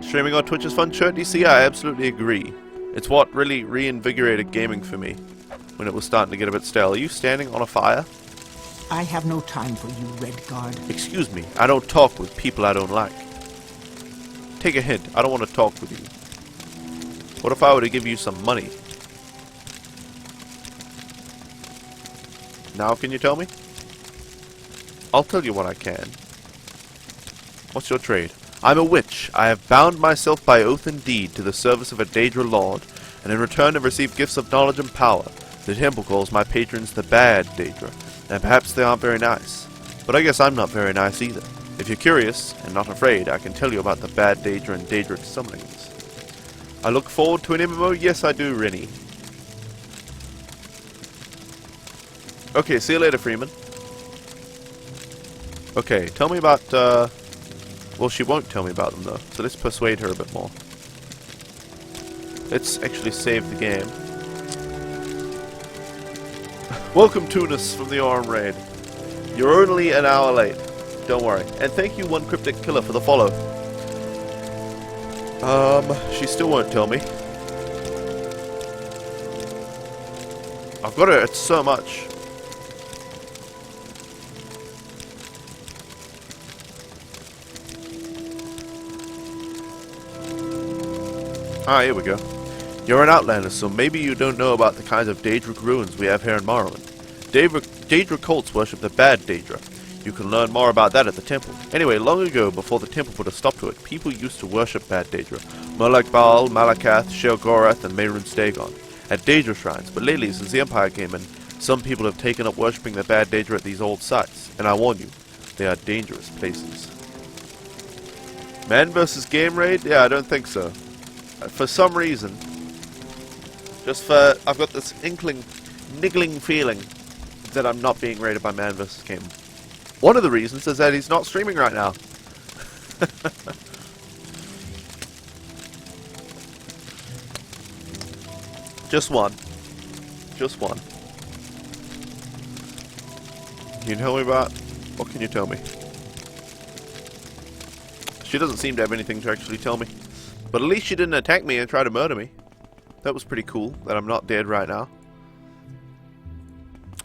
Streaming on Twitch is fun, Chert DC. I absolutely agree. It's what really reinvigorated gaming for me when it was starting to get a bit stale. Are you standing on a fire? I have no time for you, Redguard. Excuse me, I don't talk with people I don't like. Take a hint, I don't want to talk with you. What if I were to give you some money? Now can you tell me? I'll tell you what I can. What's your trade? I'm a witch. I have bound myself by oath and deed to the service of a Daedra lord, and in return have received gifts of knowledge and power. The temple calls my patrons the bad Daedra, and perhaps they aren't very nice. But I guess I'm not very nice either. If you're curious, and not afraid, I can tell you about the bad Daedra and Daedric summonings. I look forward to an MMO? Yes, I do, Rennie. Okay, see you later, Freeman. Okay, tell me about, well, she won't tell me about them, though, so let's persuade her a bit more. Let's actually save the game. Welcome, Tunis, from the Oran Raid. You're only an hour late. Don't worry. And thank you, One Cryptic Killer, for the follow. She still won't tell me. I've got her, it's so much. Ah, here we go. You're an outlander, so maybe you don't know about the kinds of Daedric ruins we have here in Morrowind. Daedra cults worship the bad Daedra. You can learn more about that at the temple. Anyway, long ago, before the temple put a stop to it, people used to worship bad Daedra. Molech Baal, Malakath, Sheogorath, and Mehrunes Dagon at Daedra shrines, but lately, since the Empire came in, some people have taken up worshipping the bad Daedra at these old sites. And I warn you, they are dangerous places. Man versus game raid? Yeah, I don't think so. For some reason. I've got this niggling feeling that I'm not being raided by man versus game. One of the reasons is that he's not streaming right now. Just one. Just one. Can you tell me about... What can you tell me? She doesn't seem to have anything to actually tell me. But at least she didn't attack me and try to murder me. That was pretty cool, that I'm not dead right now.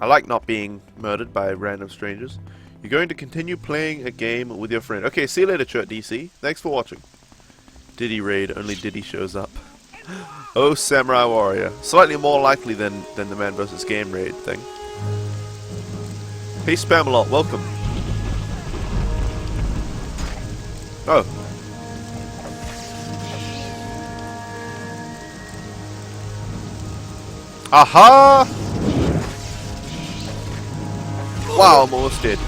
I like not being murdered by random strangers. You're going to continue playing a game with your friend. Okay, see you later, Chert DC. Thanks for watching. Diddy raid, only Diddy shows up. Oh, Samurai Warrior. Slightly more likely than the man versus game raid thing. Hey, Spamalot, welcome. Oh. Aha! Wow, I'm almost dead.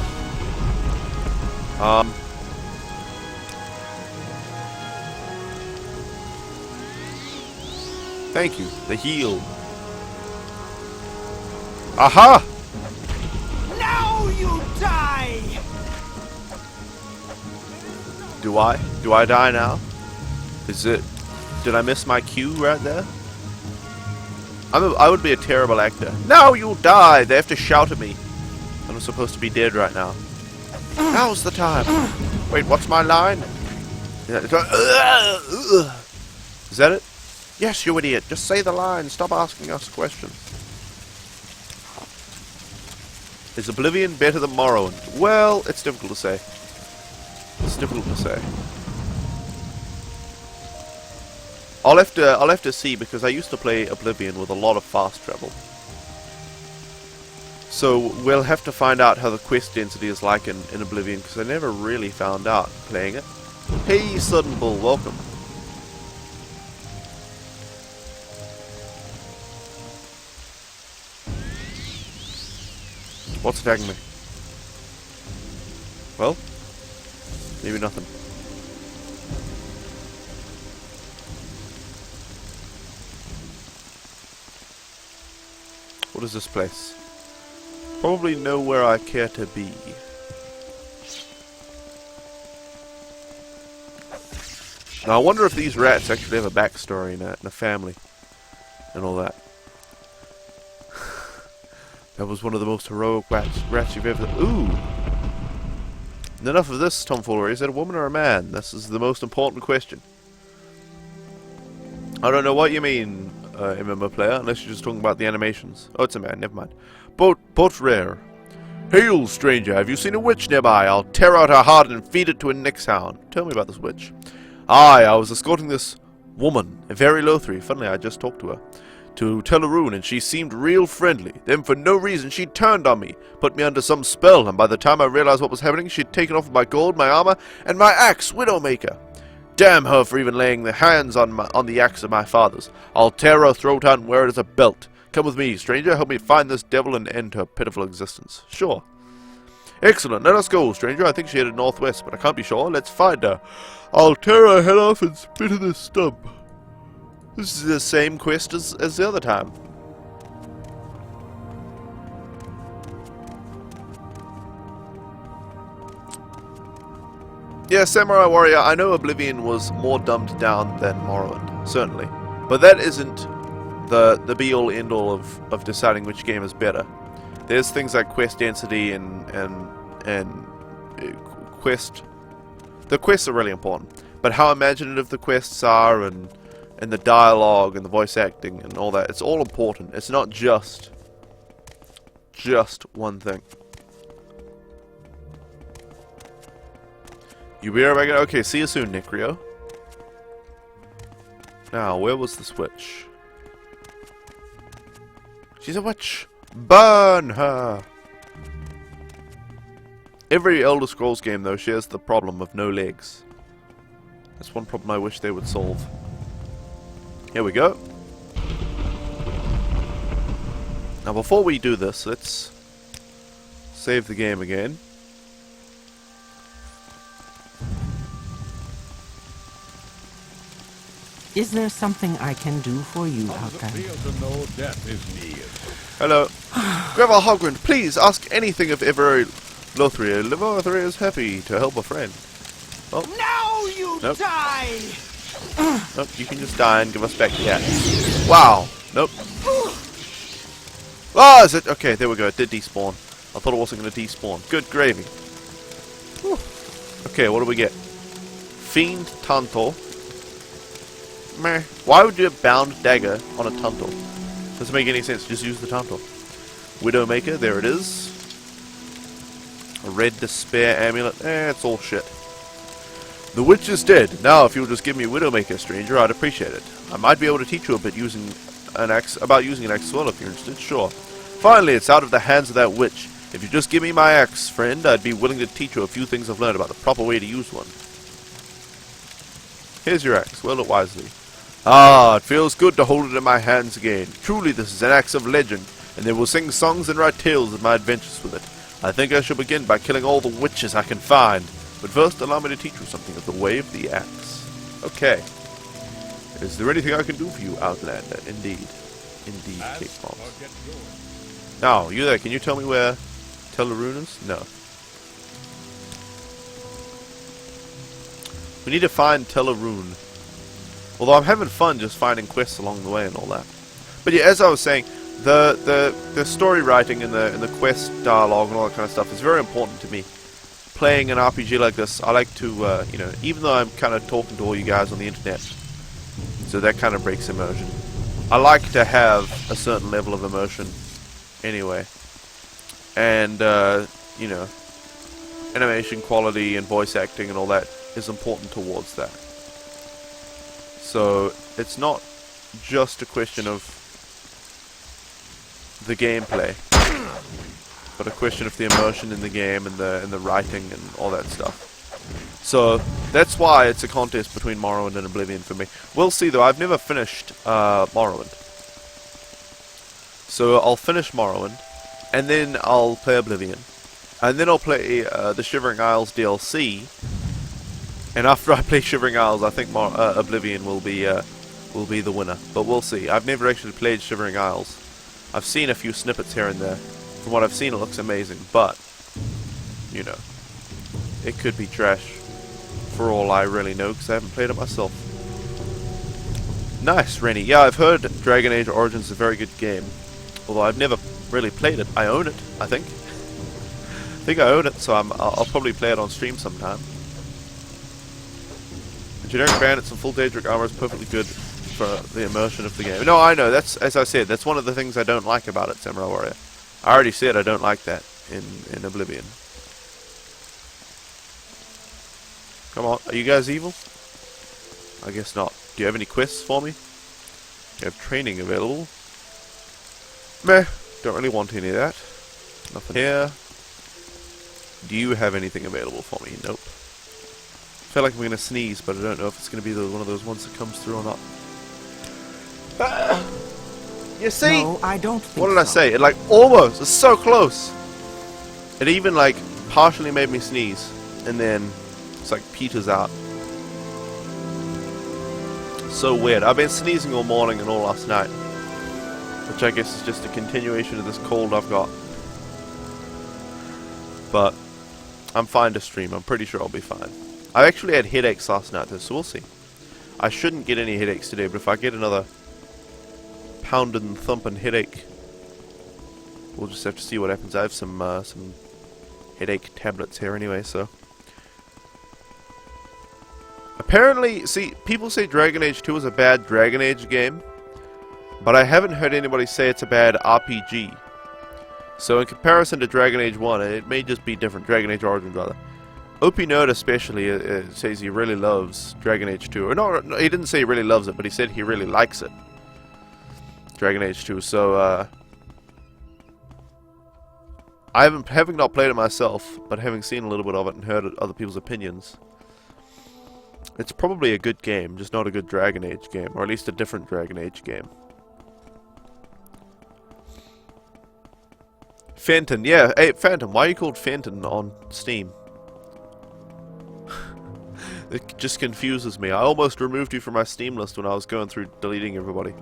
Thank you. The heal. Aha! Now you die! Do I? Do I die now? Is it... Did I miss my cue right there? I would be a terrible actor. Now you die! They have to shout at me. I'm supposed to be dead right now. Now's the time. Wait, what's my line? Is that it? Yes, you idiot. Just say the line. Stop asking us questions. Is Oblivion better than Morrowind? Well, it's difficult to say. It's difficult to say. I'll have to see, because I used to play Oblivion with a lot of fast travel. So we'll have to find out how the quest density is like in Oblivion, because I never really found out playing it. Hey, Sudden Bull, welcome. What's attacking me? Well, maybe nothing. What is this place? Probably nowhere I care to be. Now I wonder if these rats actually have a backstory and a family and all that. That was one of the most heroic rats you've ever... Ooh! And enough of this tomfoolery. Is that a woman or a man? This is the most important question. I don't know what you mean, MMO player, unless you're just talking about the animations. Oh, it's a man. Never mind. But rare. Hail, stranger. Have you seen a witch nearby? I'll tear out her heart and feed it to a Nixhound. Tell me about this witch. Aye, I was escorting this woman, a very Lothri. Funnily, I just talked to her. To Teleroon, and she seemed real friendly. Then for no reason she turned on me, put me under some spell, and by the time I realized what was happening, she'd taken off my gold, my armor, and my axe, Widowmaker. Damn her for even laying the hands on the axe of my fathers. I'll tear her throat out and wear it as a belt. Come with me, stranger, help me find this devil and end her pitiful existence. Sure. Excellent, let us go, stranger. I think she headed northwest, but I can't be sure. Let's find her. I'll tear her head off and spit in this stump. This is the same quest as the other time. Yeah, Samurai Warrior, I know Oblivion was more dumbed down than Morrowind, certainly. But that isn't the be-all, end-all of deciding which game is better. There's things like quest density and quest... The quests are really important. But how imaginative the quests are and the dialogue and the voice acting and all that, it's all important. It's not just one thing. You be right back. Okay, see you soon, Nicrio. Now, where was this witch? She's a witch! Burn her! Every Elder Scrolls game, though, shares the problem of no legs. That's one problem I wish they would solve. Here we go. Now, before we do this, let's save the game again. Is there something I can do for you, Outlander? Hello. Grandma Hogwind, please ask anything of Every Lothria. Lothria is happy to help a friend. Oh, Now you Nope. die! nope, you can just die and give us back the axe. Wow. Nope. Oh, is it? Okay, there we go. It did despawn. I thought it wasn't going to despawn. Good gravy. Whew. Okay, what do we get? Fiend Tantor. Meh. Why would you have bound dagger on a Tantor? Doesn't make any sense. Just use the Tantor. Widowmaker, there it is. A red despair amulet. It's all shit. The witch is dead. Now, if you'll just give me Widowmaker, stranger, I'd appreciate it. I might be able to teach you a bit using an axe as well, if you're interested. Sure. Finally, it's out of the hands of that witch. If you just give me my axe, friend, I'd be willing to teach you a few things I've learned about the proper way to use one. Here's your axe. Wield it wisely. Ah, it feels good to hold it in my hands again. Truly, this is an axe of legend, and they will sing songs and write tales of my adventures with it. I think I shall begin by killing all the witches I can find. But first, allow me to teach you something of the way of the axe. Okay. Is there anything I can do for you, Outlander? Indeed. Indeed, Cake Bombs. Now, you there, can you tell me where Tellarune is? No. We need to find Tellarune. Although I'm having fun just finding quests along the way and all that. But yeah, as I was saying, the story writing and the quest dialogue and all that kind of stuff is very important to me. Playing an RPG like this, I like to, you know, even though I'm kind of talking to all you guys on the internet, so that kind of breaks immersion. I like to have a certain level of immersion anyway. And, you know, animation quality and voice acting and all that is important towards that. So, it's not just a question of the gameplay, but a question of the immersion in the game and the writing and all that stuff. So, that's why it's a contest between Morrowind and Oblivion for me. We'll see though, I've never finished Morrowind. So, I'll finish Morrowind, and then I'll play Oblivion. And then I'll play the Shivering Isles DLC. And after I play Shivering Isles, I think Oblivion will be the winner. But we'll see. I've never actually played Shivering Isles. I've seen a few snippets here and there. From what I've seen, it looks amazing. But, you know, it could be trash. For all I really know, because I haven't played it myself. Nice, Rennie. Yeah, I've heard Dragon Age Origins is a very good game. Although I've never really played it. I own it, I think. I think I own it, so I'll probably play it on stream sometime. Generic bandits and full Daedric armor is perfectly good for the immersion of the game. No, I know. That's, as I said, that's one of the things I don't like about it, Samurai Warrior. I already said I don't like that in Oblivion. Come on, are you guys evil? I guess not. Do you have any quests for me? You have training available. Meh, don't really want any of that. Nothing here. Do you have anything available for me? Nope. I feel like I'm going to sneeze, but I don't know if it's going to be one of those ones that comes through or not. You see? No, I don't think What did I so. say? It like almost, it's so close. It even like partially made me sneeze, and then it's like peters out. So weird. I've been sneezing all morning and all last night, which I guess is just a continuation of this cold I've got. But I'm fine to stream. I'm pretty sure I'll be fine. I actually had headaches last night though, so we'll see. I shouldn't get any headaches today, but if I get another pounding and thumping headache, we'll just have to see what happens. I have some headache tablets here anyway, so. Apparently, see, people say Dragon Age 2 is a bad Dragon Age game, but I haven't heard anybody say it's a bad RPG. So in comparison to Dragon Age 1, it may just be different. Dragon Age Origins, rather. OP Nerd especially says he really loves Dragon Age 2. Or no, he didn't say he really loves it, but he said he really likes it. Dragon Age 2. So, having not played it myself, but having seen a little bit of it and heard other people's opinions, it's probably a good game, just not a good Dragon Age game, or at least a different Dragon Age game. Fenton, yeah. Hey, Phantom, why are you called Fenton on Steam? It just confuses me. I almost removed you from my Steam list when I was going through deleting everybody.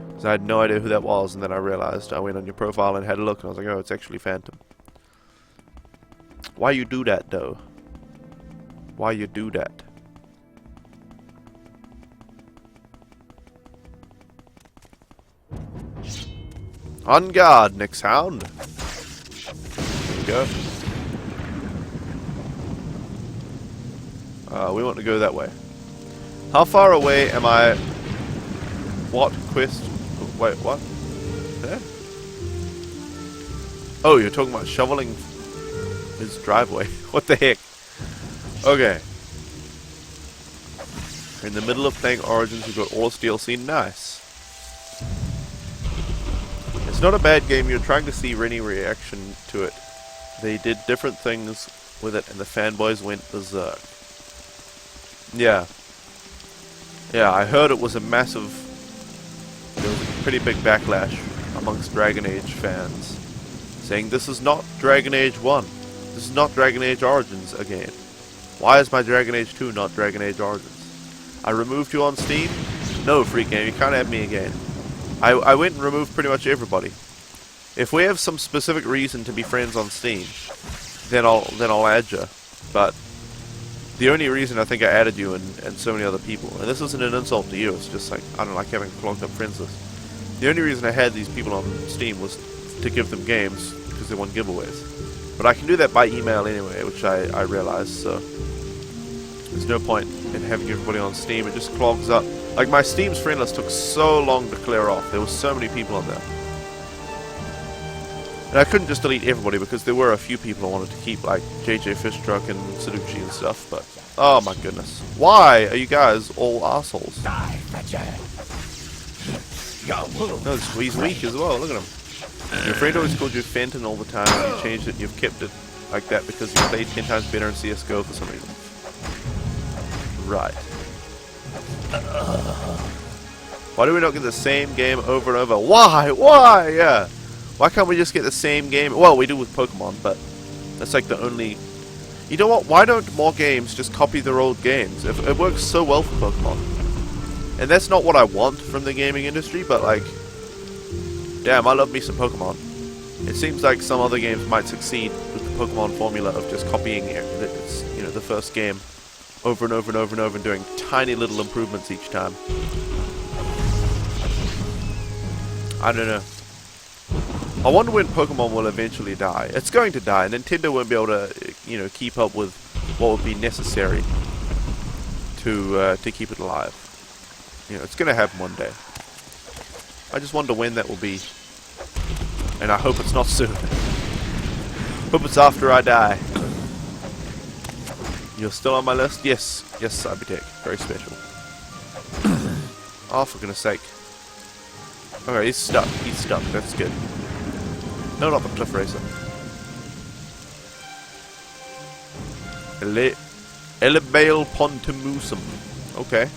Because I had no idea who that was, and then I realized. I went on your profile and had a look, and I was like, oh, it's actually Phantom. Why you do that, though? Why you do that? On guard, next hound. There we go. We want to go that way. How far away am I? What quest? Wait, what? There? Oh, you're talking about shoveling his driveway. What the heck? Okay. We're in the middle of playing Origins. We've got all this DLC. Nice. It's not a bad game. You're trying to see any reaction to it. They did different things with it, and the fanboys went berserk. Yeah. Yeah, I heard it was a massive... There was a pretty big backlash amongst Dragon Age fans, saying this is not Dragon Age 1. This is not Dragon Age Origins again. Why is my Dragon Age 2 not Dragon Age Origins? I removed you on Steam? No, free game, you can't have me again. I went and removed pretty much everybody. If we have some specific reason to be friends on Steam, then I'll add you. But the only reason I think I added you and so many other people, and this isn't an insult to you, it's just like, I don't like having a clogged up friends list. The only reason I had these people on Steam was to give them games, because they won giveaways. But I can do that by email anyway, which I realized, so there's no point in having everybody on Steam. It just clogs up. Like, my Steam's friend list took so long to clear off. There were so many people on there. And I couldn't just delete everybody because there were a few people I wanted to keep, like JJ Fishtruck and Salucci and stuff, but... Oh my goodness. Why are you guys all assholes? No, he's weak as well, look at him. Your friend always called you Fenton all the time, and you changed it, you've kept it like that because you played 10 times better in CSGO for some reason. Right. Why do we not get the same game over and over? Why? Why? Yeah. Why can't we just get the same game? Well, we do with Pokemon, but that's like the only... You know what? Why don't more games just copy their old games? It works so well for Pokemon. And that's not what I want from the gaming industry, but like... Damn, I love me some Pokemon. It seems like some other games might succeed with the Pokemon formula of just copying the first game over and over and over and over and doing tiny little improvements each time. I don't know. I wonder when Pokemon will eventually die. It's going to die. Nintendo won't be able to, keep up with what would be necessary to keep it alive. It's going to happen one day. I just wonder when that will be. And I hope it's not soon. Hope it's after I die. You're still on my list? Yes. Yes, Cybertech. Very special. Oh, for goodness sake. Okay, he's stuck. He's stuck. That's good. No, not the Cliff Racer. Elebale Pontimusum. Okay.